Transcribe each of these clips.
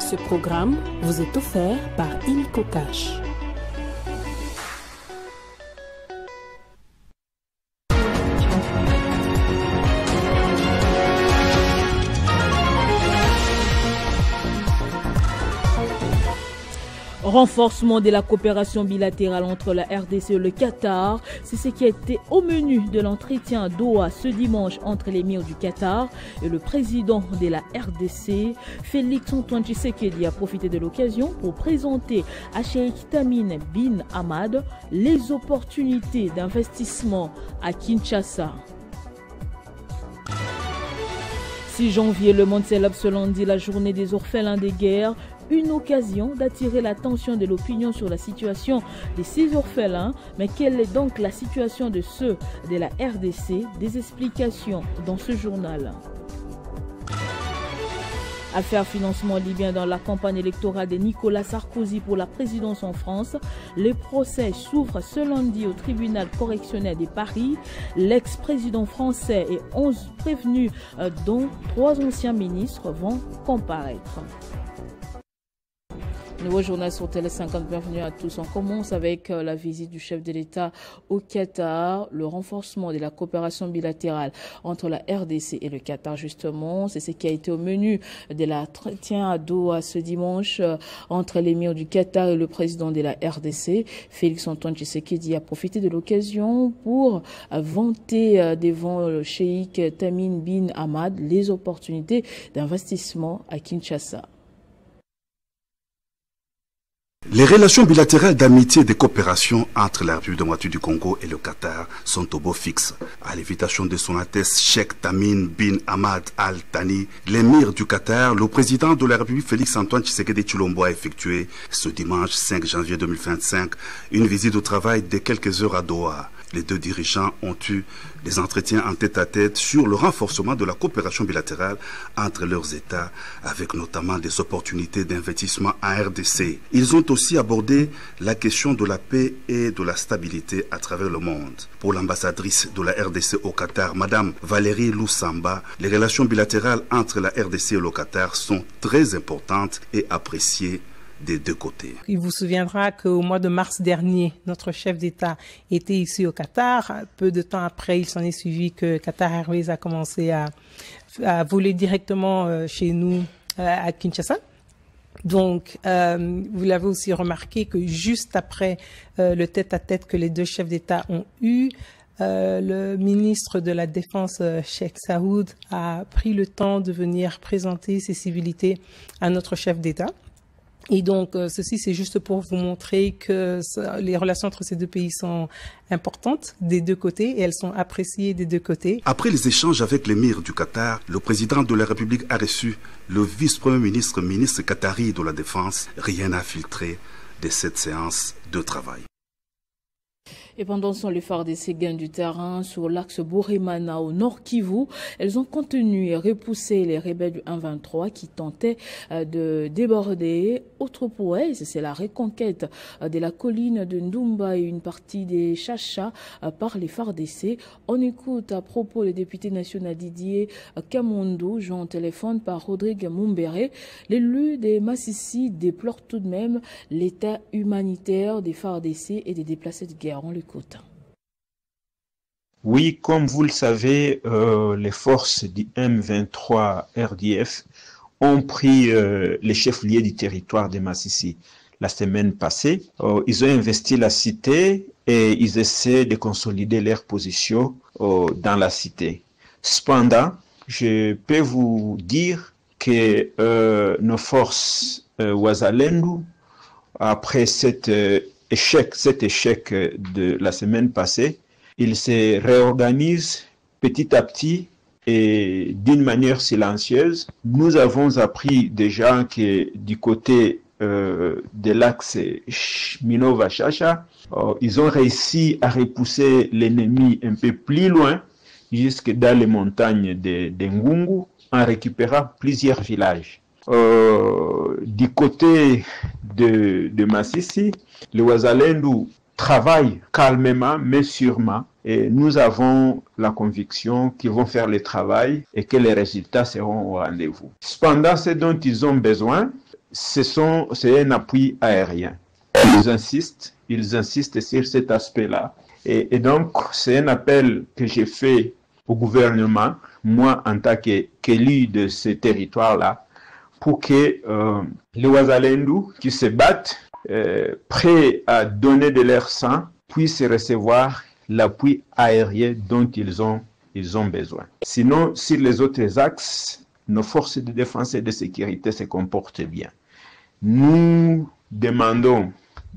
Ce programme vous est offert par Illico Cash. Renforcement de la coopération bilatérale entre la RDC et le Qatar, c'est ce qui a été au menu de l'entretien à Doha ce dimanche entre l'émir du Qatar et le président de la RDC. Félix Antoine Tshisekedi a profité de l'occasion pour présenter à Cheikh Tamim bin Hamad les opportunités d'investissement à Kinshasa. 6 janvier, le monde célèbre ce lundi la journée des orphelins des guerres. Une occasion d'attirer l'attention de l'opinion sur la situation de ces orphelins. Mais quelle est donc la situation de ceux de la RDC? Des explications dans ce journal. Affaire financement libyen dans la campagne électorale de Nicolas Sarkozy pour la présidence en France. Les procès s'ouvrent ce lundi au tribunal correctionnel de Paris. L'ex-président français et 11 prévenus, dont 3 anciens ministres, vont comparaître. Nouveau journal sur Télé 50, bienvenue à tous. On commence avec la visite du chef de l'État au Qatar, le renforcement de la coopération bilatérale entre la RDC et le Qatar justement. C'est ce qui a été au menu de l'entretien à Doha ce dimanche entre l'émir du Qatar et le président de la RDC. Félix Antoine Tshisekedi a profité de l'occasion pour vanter devant le cheikh Tamim bin Hamad les opportunités d'investissement à Kinshasa. Les relations bilatérales d'amitié et de coopération entre la République démocratique du Congo et le Qatar sont au beau fixe. À l'invitation de son Altesse Cheikh Tamim bin Hamad Al Thani, l'émir du Qatar, le président de la République Félix Antoine Tshisekedi Tshilombo a effectué ce dimanche 5 janvier 2025 une visite au travail de quelques heures à Doha. Les deux dirigeants ont eu des entretiens en tête-à-tête sur le renforcement de la coopération bilatérale entre leurs États, avec notamment des opportunités d'investissement en RDC. Ils ont aussi abordé la question de la paix et de la stabilité à travers le monde. Pour l'ambassadrice de la RDC au Qatar, Madame Valérie Loussamba, les relations bilatérales entre la RDC et le Qatar sont très importantes et appréciées des deux côtés. Il vous souviendra qu'au mois de mars dernier, notre chef d'État était ici au Qatar. Peu de temps après, il s'en est suivi que Qatar Airways a commencé à voler directement chez nous à Kinshasa. Donc, vous l'avez aussi remarqué que juste après le tête-à-tête que les deux chefs d'État ont eu, le ministre de la Défense, Cheikh Saoud, a pris le temps de venir présenter ses civilités à notre chef d'État. Et donc, ceci, c'est juste pour vous montrer que les relations entre ces deux pays sont importantes des deux côtés et elles sont appréciées des deux côtés. Après les échanges avec l'émir du Qatar, le président de la République a reçu le vice-premier ministre, ministre qatari de la Défense. Rien n'a filtré de cette séance de travail. Et pendant ce temps, les FARDC gagnent du terrain sur l'axe Boremana au nord Kivu. Elles ont contenu et repoussé les rebelles du 1-23 qui tentaient de déborder. Autre pour elles, c'est la reconquête de la colline de Ndumba et une partie des Chacha par les FARDC. On écoute à propos le député national Didier Kamondo, joint au téléphone par Rodrigue Mumbere. L'élu des Massissi déplore tout de même l'état humanitaire des FARDC et des déplacés de guerre. On l'écoute. Oui, comme vous le savez, les forces du M23 RDF ont pris les chefs-lieux du territoire de Massissi la semaine passée. Ils ont investi la cité et ils essaient de consolider leur position dans la cité. Cependant, je peux vous dire que nos forces Wazalendo, après cet échec de la semaine passée, ils se réorganisent petit à petit et d'une manière silencieuse. Nous avons appris déjà que du côté de l'axe Minova-Chacha, ils ont réussi à repousser l'ennemi un peu plus loin, jusque dans les montagnes de Ngungu, en récupérant plusieurs villages. Du côté de Massissi, les Wazalendo travaillent calmement mais sûrement et nous avons la conviction qu'ils vont faire le travail et que les résultats seront au rendez-vous. Cependant, ce dont ils ont besoin, c'est un appui aérien. Ils insistent sur cet aspect-là. Et donc, c'est un appel que j'ai fait au gouvernement, moi en tant qu'élu de ce territoire-là, pour que les Ouazalendou qui se battent, prêts à donner de leur sang, puissent recevoir l'appui aérien dont ils ont besoin. Sinon, sur les autres axes, nos forces de défense et de sécurité se comportent bien. Nous demandons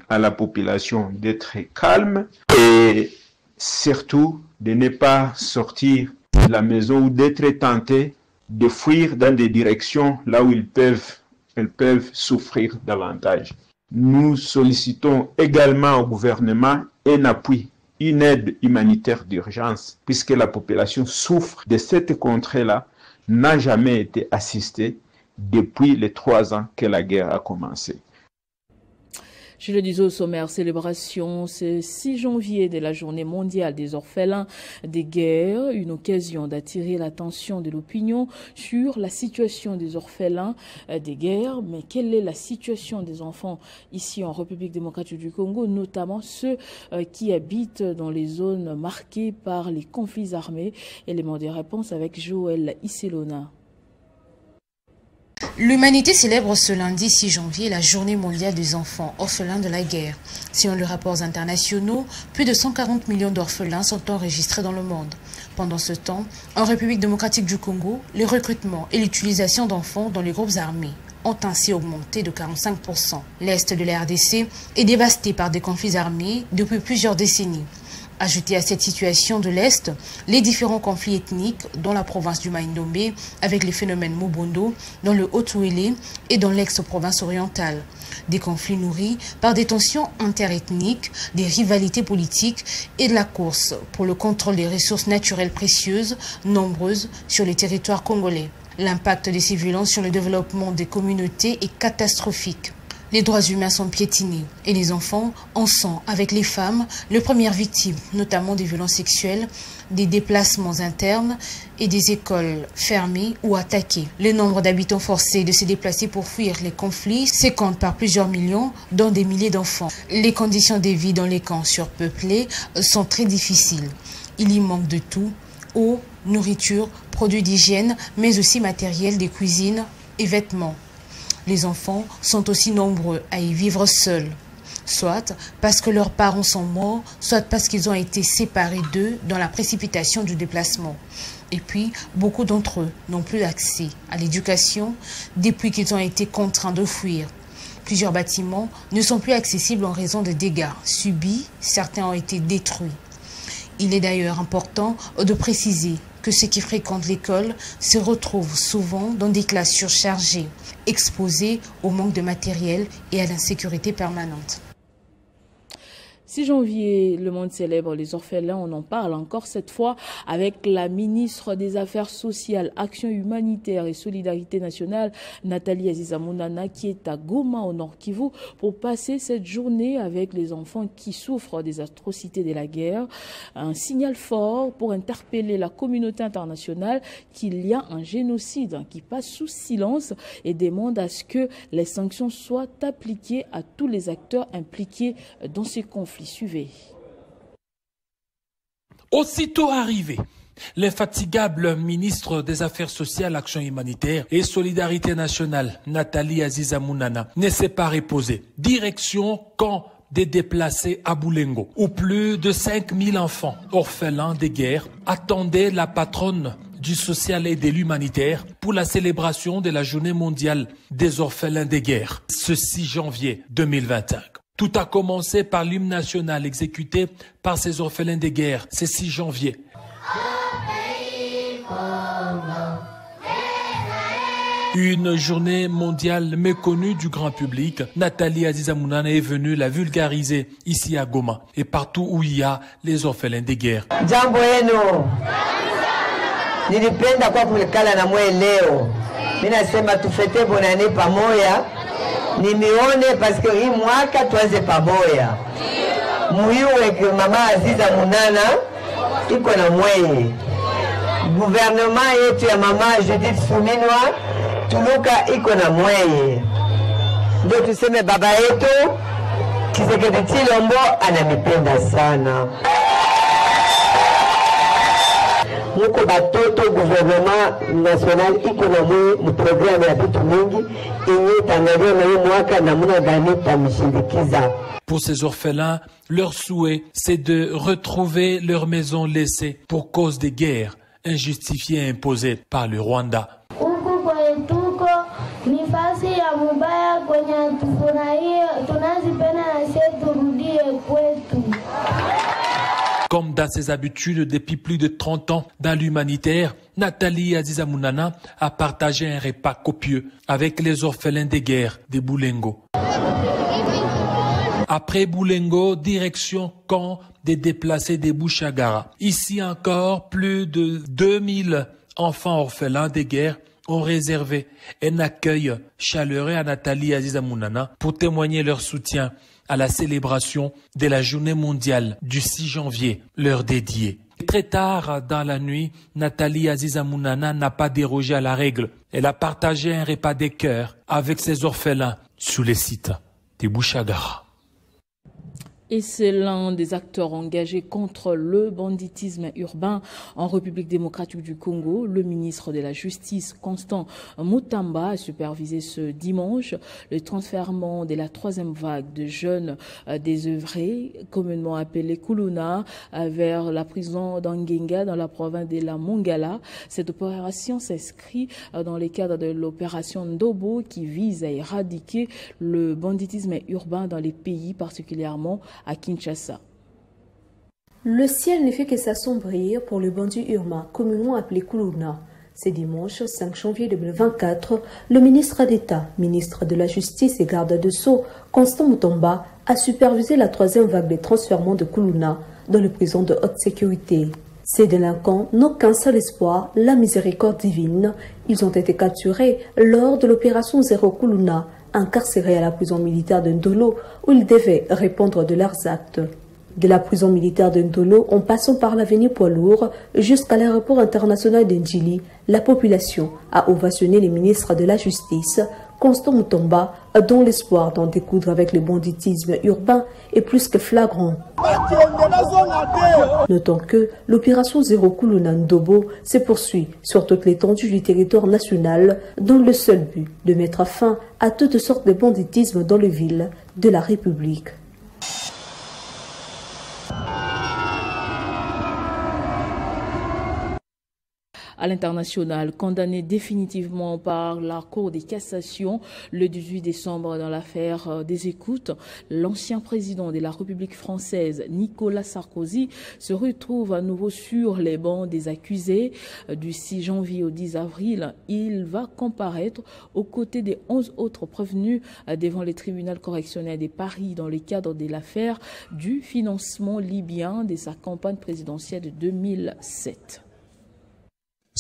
à la population d'être calme et surtout de ne pas sortir de la maison ou d'être tentés de fuir dans des directions là où elles peuvent souffrir davantage. Nous sollicitons également au gouvernement un appui, une aide humanitaire d'urgence, puisque la population souffre de cette contrée-là, n'a jamais été assistée depuis les 3 ans que la guerre a commencé. Je le disais au sommaire, célébration ce 6 janvier de la journée mondiale des orphelins des guerres, une occasion d'attirer l'attention de l'opinion sur la situation des orphelins des guerres. Mais quelle est la situation des enfants ici en République démocratique du Congo, notamment ceux qui habitent dans les zones marquées par les conflits armés? Élément des réponses avec Joël Iselona. L'humanité célèbre ce lundi 6 janvier la journée mondiale des enfants orphelins de la guerre. Selon les rapports internationaux, plus de 140 millions d'orphelins sont enregistrés dans le monde. Pendant ce temps, en République démocratique du Congo, les recrutements et l'utilisation d'enfants dans les groupes armés ont ainsi augmenté de 45%. L'Est de la RDC est dévasté par des conflits armés depuis plusieurs décennies. Ajouté à cette situation de l'Est, les différents conflits ethniques dans la province du Maïndomé avec les phénomènes Mobondo, dans le Haut-Ouélé et dans l'ex-province orientale. Des conflits nourris par des tensions interethniques, des rivalités politiques et de la course pour le contrôle des ressources naturelles précieuses, nombreuses sur les territoires congolais. L'impact de ces violences sur le développement des communautés est catastrophique. Les droits humains sont piétinés et les enfants en sont, avec les femmes, les premières victimes, notamment des violences sexuelles, des déplacements internes et des écoles fermées ou attaquées. Le nombre d'habitants forcés de se déplacer pour fuir les conflits se compte par plusieurs millions, dont des milliers d'enfants. Les conditions de vie dans les camps surpeuplés sont très difficiles. Il y manque de tout, eau, nourriture, produits d'hygiène, mais aussi matériel de cuisine et vêtements. Les enfants sont aussi nombreux à y vivre seuls, soit parce que leurs parents sont morts, soit parce qu'ils ont été séparés d'eux dans la précipitation du déplacement. Et puis, beaucoup d'entre eux n'ont plus accès à l'éducation depuis qu'ils ont été contraints de fuir. Plusieurs bâtiments ne sont plus accessibles en raison des dégâts subis, certains ont été détruits. Il est d'ailleurs important de préciser que ceux qui fréquentent l'école se retrouvent souvent dans des classes surchargées, exposés au manque de matériel et à l'insécurité permanente. 6 janvier, le monde célèbre les orphelins. On en parle encore cette fois avec la ministre des Affaires sociales, Action humanitaire et solidarité nationale, Nathalie Aziza Mounana, qui est à Goma, au Nord Kivu, pour passer cette journée avec les enfants qui souffrent des atrocités de la guerre. Un signal fort pour interpeller la communauté internationale qu'il y a un génocide qui passe sous silence et demande à ce que les sanctions soient appliquées à tous les acteurs impliqués dans ces conflits. Suivez. Aussitôt arrivé, l'infatigable ministre des Affaires sociales, Action humanitaire et solidarité nationale, Nathalie Aziza Mounana, ne s'est pas reposée. Direction camp des déplacés à Boulengo, où plus de 5000 enfants orphelins de guerre attendaient la patronne du social et de l'humanitaire pour la célébration de la journée mondiale des orphelins de guerre, ce 6 janvier 2025. Tout a commencé par l'hymne national exécuté par ces orphelins de guerre, ce 6 janvier. Une journée mondiale méconnue du grand public. Nathalie Aziza Mounana est venue la vulgariser ici à Goma et partout où il y a les orphelins de guerre. Jambo yenu. Nilipenda kwa kulikala na mwe leo. Mina sema tufete bonane pamoja. Nimione parce que hii mwaka tuanze pamoja. Muyuwe mama Aziza Mounana iko na mweye. Gouvernement yetu ya mama Judith Suminwa tuluka iko na mweye. ndio tuseme baba yetu Tshisekedi Tshilombo ananipenda sana. Muko batoto gouvernement national iko na mu programme ya vitu mingi inye tangalia na hii mwaka namuna gani tamshindikiza. Pour ces orphelins, leur souhait, c'est de retrouver leur maison laissée pour cause des guerres injustifiées et imposées par le Rwanda. Comme dans ses habitudes depuis plus de 30 ans dans l'humanitaire, Nathalie Azizamunana a partagé un repas copieux avec les orphelins des guerres de Boulengo. Après Boulengo, direction camp des déplacés de Bouchagara. Ici encore, plus de 2000 enfants orphelins des guerres ont réservé un accueil chaleureux à Nathalie Azizamunana pour témoigner leur soutien à la célébration de la journée mondiale du 6 janvier, leur dédiée. Très tard dans la nuit, Nathalie Azizamunana n'a pas dérogé à la règle. Elle a partagé un repas des cœurs avec ses orphelins sous les sites de Bouchagara. Et c'est l'un des acteurs engagés contre le banditisme urbain en République démocratique du Congo. Le ministre de la Justice, Constant Mutamba, a supervisé ce dimanche le transfèrement de la troisième vague de jeunes désœuvrés, communément appelés Kuluna, vers la prison d'Angenga dans la province de la Mongala. Cette opération s'inscrit dans le cadre de l'opération Ndobo qui vise à éradiquer le banditisme urbain dans les pays, particulièrement à Kinshasa. Le ciel ne fait que s'assombrir pour le bandit urbain, communément appelé Kuluna. Ce dimanche 5 janvier 2024, le ministre d'État, ministre de la Justice et garde de Sceaux, Constant Mutamba, a supervisé la troisième vague de transfèrement de Kuluna dans les prisons de haute sécurité. Ces délinquants n'ont qu'un seul espoir, la miséricorde divine. Ils ont été capturés lors de l'opération Zéro Kuluna, incarcérés à la prison militaire de Ndolo, où ils devaient répondre de leurs actes. De la prison militaire de Ndolo, en passant par l'avenue Poids-Lourd jusqu'à l'aéroport international d'Ndjili, la population a ovationné les ministres de la Justice, Constant Mutamba, dont l'espoir d'en découdre avec le banditisme urbain est plus que flagrant. Notons que l'opération Zéro Kuluna Ndobo se poursuit sur toute l'étendue du territoire national dans le seul but de mettre fin à toutes sortes de banditisme dans les villes de la République. À l'international, condamné définitivement par la Cour de cassation le 18 décembre dans l'affaire des écoutes, l'ancien président de la République française, Nicolas Sarkozy, se retrouve à nouveau sur les bancs des accusés. Du 6 janvier au 10 avril, il va comparaître aux côtés des 11 autres prévenus devant le tribunal correctionnel de Paris dans le cadre de l'affaire du financement libyen de sa campagne présidentielle de 2007.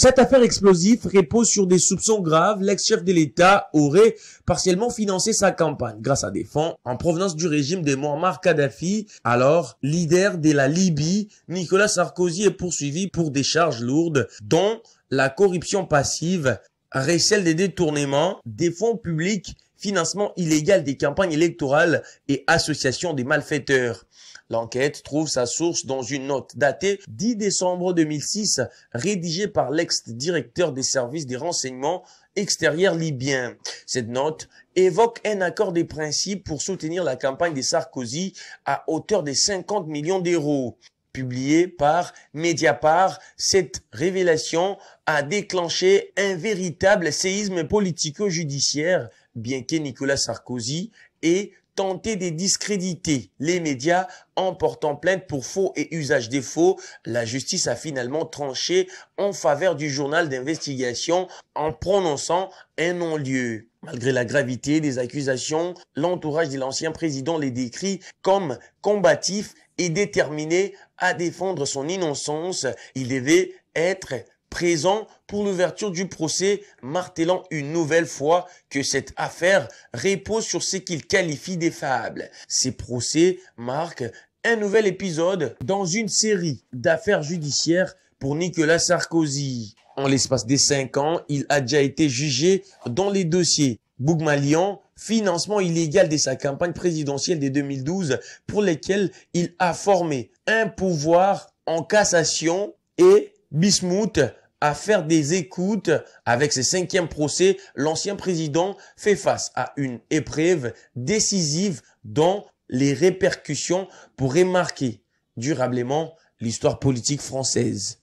Cette affaire explosive repose sur des soupçons graves. L'ex-chef de l'État aurait partiellement financé sa campagne grâce à des fonds en provenance du régime de Muammar Kadhafi. Alors, leader de la Libye, Nicolas Sarkozy est poursuivi pour des charges lourdes, dont la corruption passive, recel des détournements, des fonds publics, financement illégal des campagnes électorales et association des malfaiteurs. L'enquête trouve sa source dans une note datée 10 décembre 2006, rédigée par l'ex-directeur des services des renseignements extérieurs libyens. Cette note évoque un accord des principes pour soutenir la campagne de Sarkozy à hauteur de 50 millions d'euros. Publiée par Mediapart, cette révélation a déclenché un véritable séisme politico-judiciaire, bien que Nicolas Sarkozy ait tenté de discréditer les médias en portant plainte pour faux et usage des faux. La justice a finalement tranché en faveur du journal d'investigation en prononçant un non-lieu. Malgré la gravité des accusations, l'entourage de l'ancien président les décrit comme combatif et déterminé à défendre son innocence. Il devait être présent pour l'ouverture du procès, martelant une nouvelle fois que cette affaire repose sur ce qu'il qualifie des fables. Ces procès marquent un nouvel épisode dans une série d'affaires judiciaires pour Nicolas Sarkozy. En l'espace des 5 ans, il a déjà été jugé dans les dossiers Bougmalian, financement illégal de sa campagne présidentielle de 2012 pour lesquels il a formé un pouvoir en cassation et Bismuth à faire des écoutes. Avec ses 5e procès, l'ancien président fait face à une épreuve décisive dont les répercussions pourraient marquer durablement l'histoire politique française.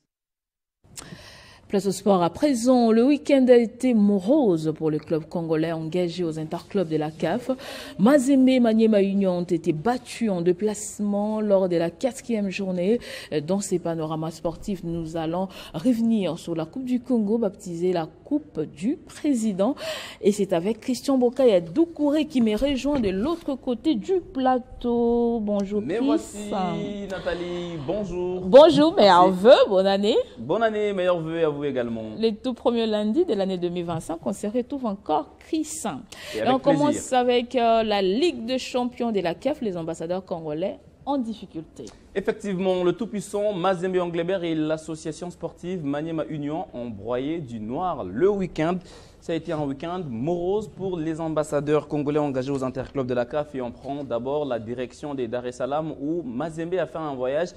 Place au sport à présent. Le week-end a été morose pour le club congolais engagé aux interclubs de la CAF. Mazembe et Maniema Union ont été battus en déplacement lors de la 4e journée. Dans ces panoramas sportifs, nous allons revenir sur la Coupe du Congo, baptisée la Coupe du Président. Et c'est avec Christian Bokaya Doucouré qui me rejoint de l'autre côté du plateau. Bonjour, Mais Chris. voici Nathalie, bonjour. Bonjour, meilleurs vœux, bonne année. Bonne année, meilleurs vœux à vous également. Le tout premier lundi de l'année 2025, on se retrouve encore Chris. Et on commence avec la Ligue des champions de la CAF, les ambassadeurs congolais en difficulté. Effectivement, le tout-puissant Mazembe Anglebert et l'association sportive Maniema Union ont broyé du noir le week-end. Ça a été un week-end morose pour les ambassadeurs congolais engagés aux interclubs de la CAF et on prend d'abord la direction des Dar es Salaam où Mazembe a fait un voyage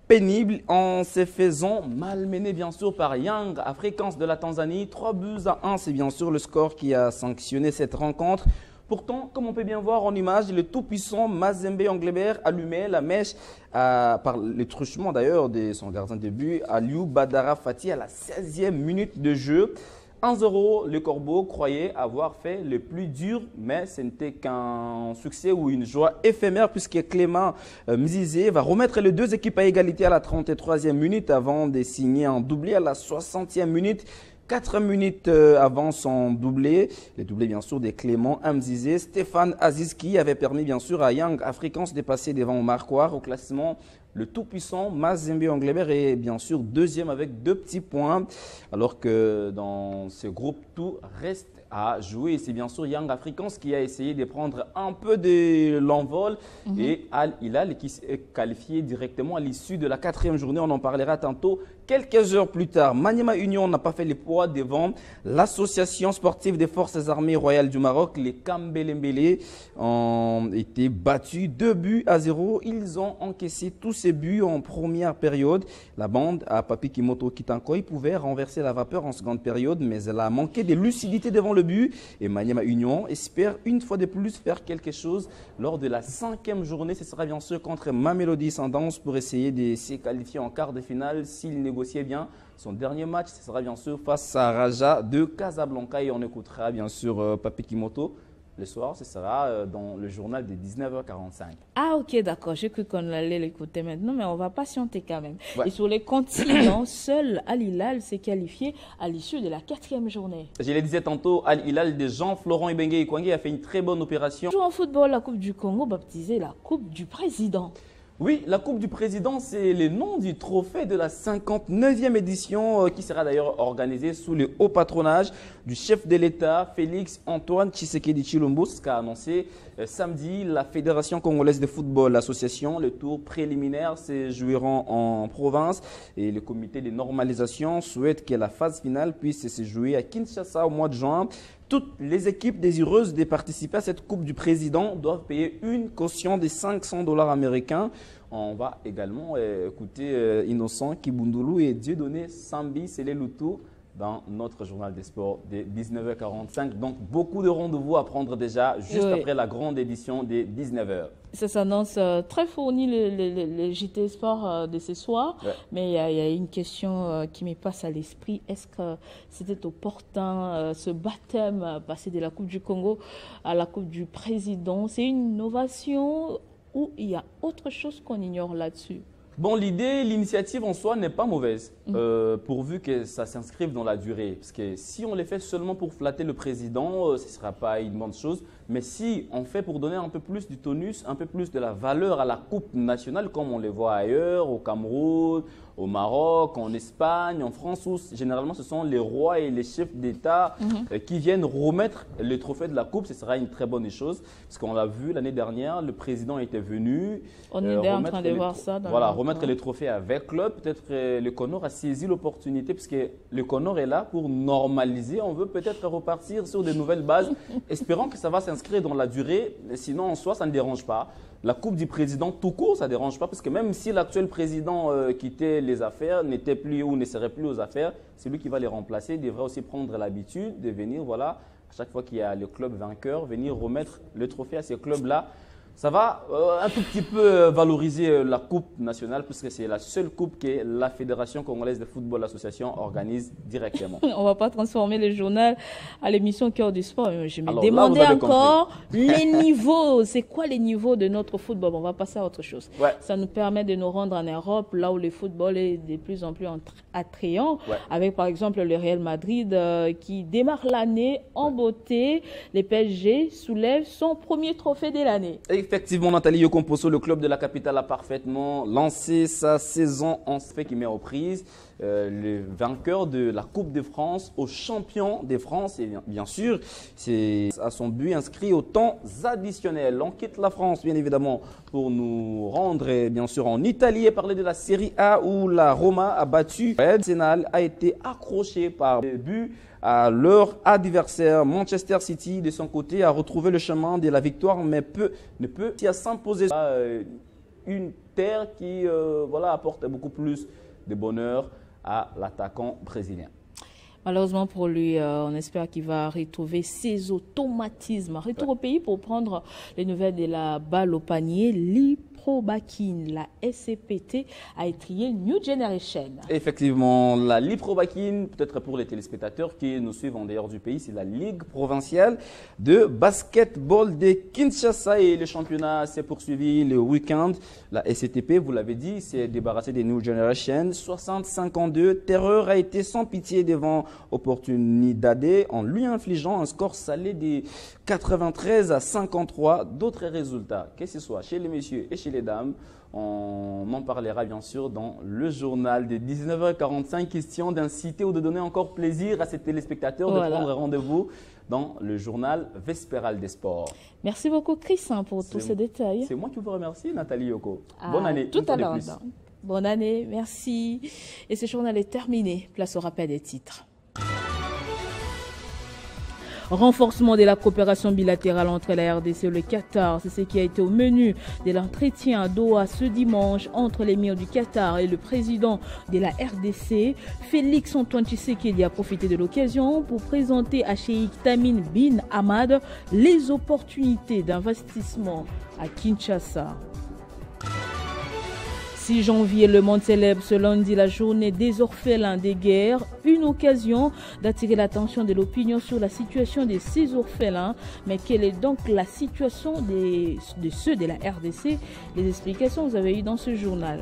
pénible en se faisant malmener bien sûr par Young Africans de la Tanzanie. 3-1, c'est bien sûr le score qui a sanctionné cette rencontre. Pourtant, comme on peut bien voir en image, le tout-puissant Mazembe Anglebert allumait la mèche par le truchement d'ailleurs de son gardien de but, Aliou Badara Fati à la 16e minute de jeu. 1-0, le Corbeau croyait avoir fait le plus dur, mais ce n'était qu'un succès ou une joie éphémère puisque Clément Mzizé va remettre les deux équipes à égalité à la 33e minute avant de signer un doublé à la 60e minute. 4 minutes avant son doublé, le doublé bien sûr de Clément Mzizé, Stéphane Aziski avait permis bien sûr à Young Africans de passer devant Marquard au classement. Le tout-puissant Mazembe Anglebert est bien sûr deuxième avec 2 petits points, alors que dans ce groupe, tout reste à jouer. C'est bien sûr Young Africans qui a essayé de prendre un peu de l'envol et Al Hilal qui s'est qualifié directement à l'issue de la 4e journée. On en parlera tantôt. Quelques heures plus tard, Maniema Union n'a pas fait les poids devant l'association sportive des forces armées royales du Maroc. Les Kambelembele ont été battus 2-0. Ils ont encaissé tous ces buts en première période. La bande à Papi Kimoto Kitankoy pouvait renverser la vapeur en seconde période, mais elle a manqué de lucidité devant le but. Et Maniema Union espère une fois de plus faire quelque chose lors de la 5e journée. Ce sera bien sûr contre Mamelodi Sundowns pour essayer de se qualifier en quart de finale s'il négociait bien. Son dernier match, ce sera bien sûr face à Raja de Casablanca et on écoutera bien sûr Papi Kimoto. Le soir, ce sera dans le journal de 19h45. Ah ok, d'accord. J'ai cru qu'on allait l'écouter maintenant, mais on va patienter quand même. Ouais. Et sur les continents, seul Al Hilal s'est qualifié à l'issue de la 4e journée. Je le disais tantôt, Al Hilal de Jean-Florent Ibenge Ikwangé a fait une très bonne opération. Joue en football, la Coupe du Congo, baptisée la Coupe du Président. Oui, la Coupe du Président, c'est le nom du trophée de la 59e édition qui sera d'ailleurs organisée sous le haut patronage du chef de l'État, Félix Antoine Tshisekedi Tshilombo, ce qu'a annoncé samedi la Fédération congolaise de football, l'association. Le tour préliminaire se jouera en province et le comité de normalisation souhaite que la phase finale puisse se jouer à Kinshasa au mois de juin. Toutes les équipes désireuses de participer à cette Coupe du Président doivent payer une caution de $500 américains. On va également écouter Innocent Kibundulu et Dieudonné Sambi Selelutu dans notre journal des sports de 19h45. Donc, beaucoup de rendez-vous à prendre déjà juste après la grande édition des 19h. Ça s'annonce très fourni le JT Sport de ce soir, mais il y a une question qui me passe à l'esprit. Est-ce que c'était opportun ce baptême passé de la Coupe du Congo à la Coupe du Président? C'est une innovation ou il y a autre chose qu'on ignore là-dessus? Bon, l'initiative en soi n'est pas mauvaise, pourvu que ça s'inscrive dans la durée. Parce que si on les fait seulement pour flatter le président, ce ne sera pas une bonne chose. Mais si on fait pour donner un peu plus du tonus, un peu plus de la valeur à la Coupe nationale, comme on les voit ailleurs, au Cameroun, au Maroc, en Espagne, en France, où généralement ce sont les rois et les chefs d'État qui viennent remettre le trophée de la Coupe, ce sera une très bonne chose. Parce qu'on l'a vu l'année dernière, le président était venu. On est en train de voir ça. Remettre les trophées avec club. Peut-être le Conor a saisi l'opportunité, puisque le Conor est là pour normaliser. On veut peut-être repartir sur de nouvelles bases, espérant que ça va s'inscrire s'inscrire dans la durée. Sinon, en soi, ça ne dérange pas. La coupe du président tout court, ça ne dérange pas parce que même si l'actuel président quittait les affaires, n'était plus ou ne serait plus aux affaires, c'est lui qui va les remplacer. Il devrait aussi prendre l'habitude de venir, voilà, à chaque fois qu'il y a le club vainqueur, venir remettre le trophée à ces clubs-là. Ça va un tout petit peu valoriser la coupe nationale puisque c'est la seule coupe que la Fédération congolaise de football association organise directement. On ne va pas transformer le journal à l'émission Cœur du sport. Je me demandais encore les niveaux. C'est quoi les niveaux de notre football? On va passer à autre chose. Ouais. Ça nous permet de nous rendre en Europe, là où le football est de plus en plus attrayant. Ouais. Avec par exemple le Real Madrid qui démarre l'année en beauté. Les PSG soulèvent son premier trophée de l'année. Effectivement, Nathalie Yokomposo, le club de la capitale a parfaitement lancé sa saison en fait qui met aux prises le vainqueur de la Coupe de France au champion de France. Et bien sûr, c'est à son but inscrit au temps additionnel. On quitte la France, bien évidemment, pour nous rendre bien sûr en Italie et parler de la Série A où la Roma a battu. Arsenal a été accroché par le but à leur adversaire. Manchester City, de son côté, a retrouvé le chemin de la victoire, mais ne peut s'imposer une terre qui voilà, apporte beaucoup plus de bonheur à l'attaquant brésilien. Malheureusement pour lui, on espère qu'il va retrouver ses automatismes. Retour au pays pour prendre les nouvelles de la balle au panier. Liprobakine, la SCPT, a étrié New Generation. Effectivement, la Liprobakine, peut-être pour les téléspectateurs qui nous suivent en dehors du pays, c'est la Ligue provinciale de basketball de Kinshasa et le championnat s'est poursuivi le week-end. La SCTP, vous l'avez dit, s'est débarrassée des New Generation. 60-52, Terreur a été sans pitié devant Opportunidade en lui infligeant un score salé de 93-53. D'autres résultats, que ce soit chez les messieurs et chez les dames, on en parlera bien sûr dans le journal de 19h45. Question d'inciter ou de donner encore plaisir à ces téléspectateurs de prendre rendez-vous dans le journal Vespéral des sports. Merci beaucoup Chris pour tous ces détails. C'est moi qui vous remercie Nathalie Yoko. Bonne année. Tout à l'heure. Bonne année, merci. Et ce journal est terminé. Place au rappel des titres. Renforcement de la coopération bilatérale entre la RDC et le Qatar, c'est ce qui a été au menu de l'entretien à Doha ce dimanche entre l'émir du Qatar et le président de la RDC. Félix Antoine Tshisekedi a profité de l'occasion pour présenter à Cheikh Tamim bin Hamad les opportunités d'investissement à Kinshasa. 6 janvier, le monde célèbre ce lundi la journée des orphelins des guerres, une occasion d'attirer l'attention de l'opinion sur la situation de ces orphelins. Mais quelle est donc la situation de ceux de la RDC? Les explications vous avez eues dans ce journal.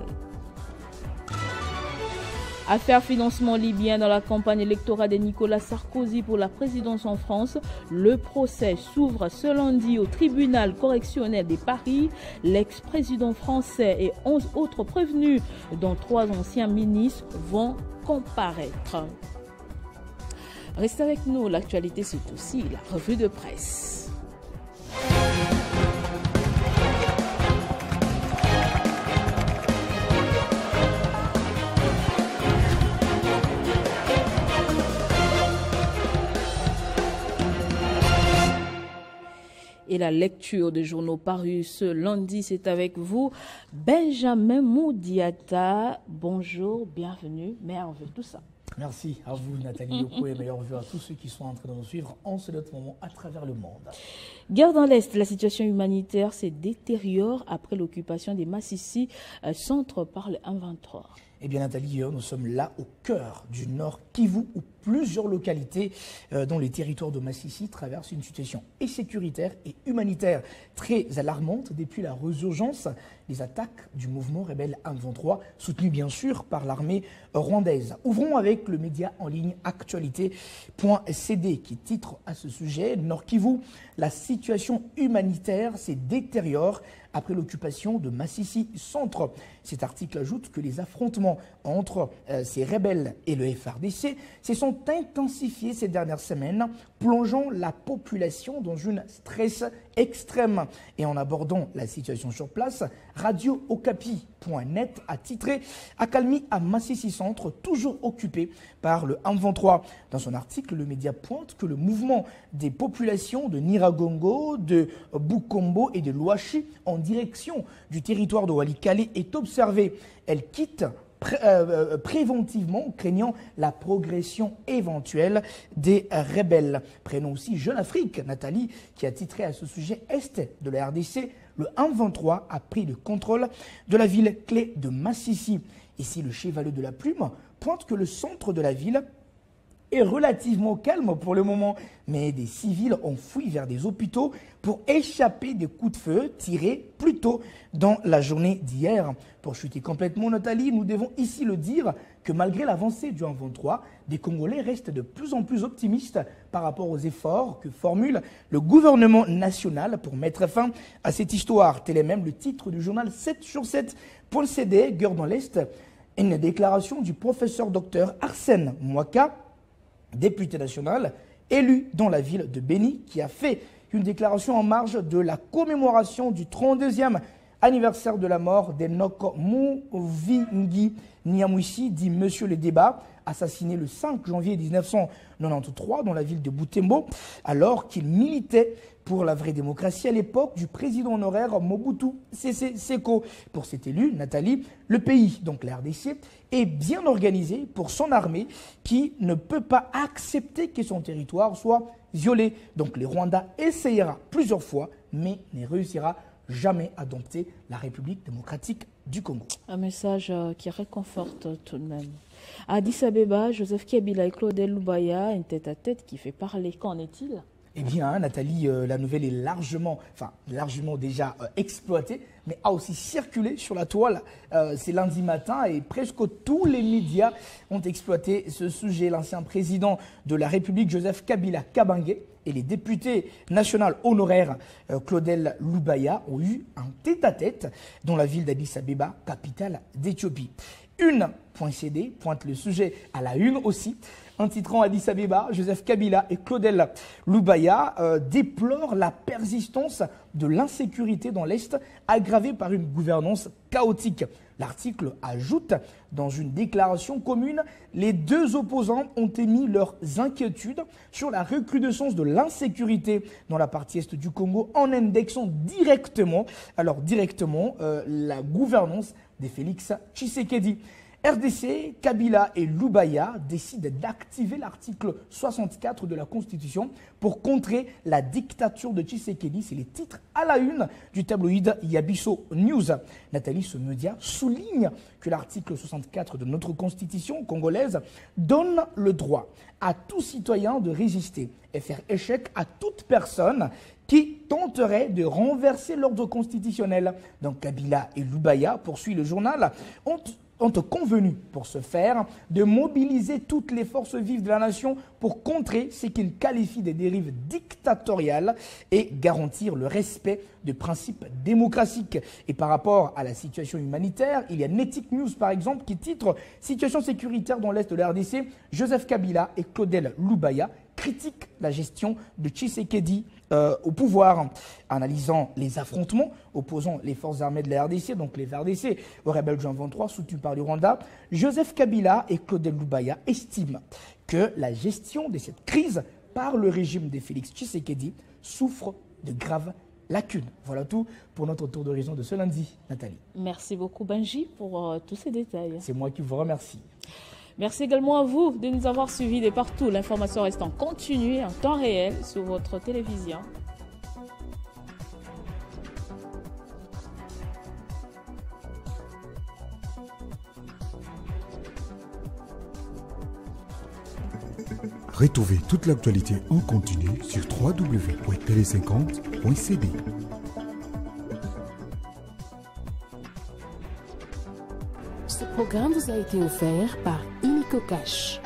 Affaire financement libyen dans la campagne électorale de Nicolas Sarkozy pour la présidence en France. Le procès s'ouvre ce lundi au tribunal correctionnel de Paris. L'ex-président français et 11 autres prévenus, dont 3 anciens ministres, vont comparaître. Restez avec nous, l'actualité c'est aussi la revue de presse. Et la lecture des journaux parus ce lundi, c'est avec vous, Benjamin Moudiata. Bonjour, bienvenue, meilleurs vœux, tout ça. Merci à vous, Nathalie Yoko, et meilleurs vœux à tous ceux qui sont en train de nous suivre en ce moment à travers le monde. Guerre dans l'Est, la situation humanitaire se détériore après l'occupation des Massissi, centre par le M23. Eh bien Nathalie, nous sommes là au cœur du Nord Kivu où plusieurs localités dont les territoires de Massissi traversent une situation sécuritaire et humanitaire très alarmante depuis la résurgence des attaques du mouvement rebelle M23 soutenu bien sûr par l'armée rwandaise. Ouvrons avec le média en ligne actualité.cd qui titre à ce sujet Nord Kivu, la situation humanitaire se détériore après l'occupation de Massissi centre. Cet article ajoute que les affrontements affrontements entre ces rebelles et le FARDC se sont intensifiés ces dernières semaines, plongeant la population dans une stress extrême. Et en abordant la situation sur place, Radio Okapi.net a titré « Accalmie à Massissi Centre, toujours occupé par le M23 ». Dans son article, le média pointe que le mouvement des populations de Niragongo, de Bukombo et de Louachi en direction du territoire de Walikale est observé. Elle quitte préventivement, craignant la progression éventuelle des rebelles. Prenons aussi Jeune Afrique, Nathalie, qui a titré à ce sujet Est de la RDC, le M23 a pris le contrôle de la ville clé de Massissi. Ici, le Chevalier de la Plume pointe que le centre de la ville est relativement calme pour le moment, mais des civils ont fui vers des hôpitaux pour échapper des coups de feu tirés plus tôt dans la journée d'hier. Pour chuter complètement Nathalie, nous devons ici le dire que malgré l'avancée du M23, des Congolais restent de plus en plus optimistes par rapport aux efforts que formule le gouvernement national pour mettre fin à cette histoire. Tel est même le titre du journal 7sur7.cd, Guerre dans l'Est, une déclaration du professeur docteur Arsène Mouaka, député national, élu dans la ville de Béni, qui a fait une déclaration en marge de la commémoration du 32e anniversaire de la mort d'Enoch Mouvingi Nyamwisi, dit Monsieur le Débat, assassiné le 5 janvier 1993 dans la ville de Butembo, alors qu'il militait pour la vraie démocratie à l'époque du président honoraire Mobutu Sese Seko. Pour cet élu, Nathalie, le pays, donc la RDC, est bien organisé pour son armée qui ne peut pas accepter que son territoire soit violé. Donc le Rwanda essayera plusieurs fois, mais ne réussira jamais à dompter la République démocratique du Congo. Un message qui réconforte tout de même. À Addis Abeba, Joseph Kabila et Claudel Lubaya, une tête-à-tête qui fait parler. Qu'en est-il ? Eh bien, Nathalie, la nouvelle est largement déjà exploitée, mais a aussi circulé sur la toile. C'est lundi matin et presque tous les médias ont exploité ce sujet. L'ancien président de la République, Joseph Kabila Kabange, et les députés nationaux honoraires Claudel Lubaya ont eu un tête-à-tête dans la ville d'Addis Abeba, capitale d'Éthiopie. Une.cd pointe le sujet à la une aussi, en titrant Addis Abeba, Joseph Kabila et Claudel Lubaya déplorent la persistance de l'insécurité dans l'Est, aggravée par une gouvernance chaotique. L'article ajoute, dans une déclaration commune, les deux opposants ont émis leurs inquiétudes sur la recrudescence de l'insécurité dans la partie est du Congo en indexant directement la gouvernance de Félix Tshisekedi. RDC, Kabila et Lubaya décident d'activer l'article 64 de la Constitution pour contrer la dictature de Tshisekedi. C'est les titres à la une du tabloïd Yabiso News. Nathalie, ce média souligne que l'article 64 de notre Constitution congolaise donne le droit à tout citoyen de résister et faire échec à toute personne qui tenterait de renverser l'ordre constitutionnel. Donc Kabila et Lubaya, poursuit le journal, ont convenu pour ce faire de mobiliser toutes les forces vives de la nation pour contrer ce qu'ils qualifient de dérives dictatoriales et garantir le respect de principes démocratiques. Et par rapport à la situation humanitaire, il y a Netic News par exemple qui titre « Situation sécuritaire dans l'Est de la RDC, Joseph Kabila et Claudel Lubaya critiquent la gestion de Tshisekedi au pouvoir ». Analysant les affrontements opposant les forces armées de la RDC, donc les FARDC, aux rebelles du M23 soutenus par le Rwanda, Joseph Kabila et Claudel Lubaya estiment que la gestion de cette crise par le régime de Félix Tshisekedi souffre de graves lacunes. Voilà tout pour notre tour d'horizon de ce lundi, Nathalie. Merci beaucoup Benji pour tous ces détails. C'est moi qui vous remercie. Merci également à vous de nous avoir suivis de partout. L'information reste en continu, en temps réel, sur votre télévision. Retrouvez toute l'actualité en continu sur www.tele50.cd. Ce programme vous a été offert par Illico Cash.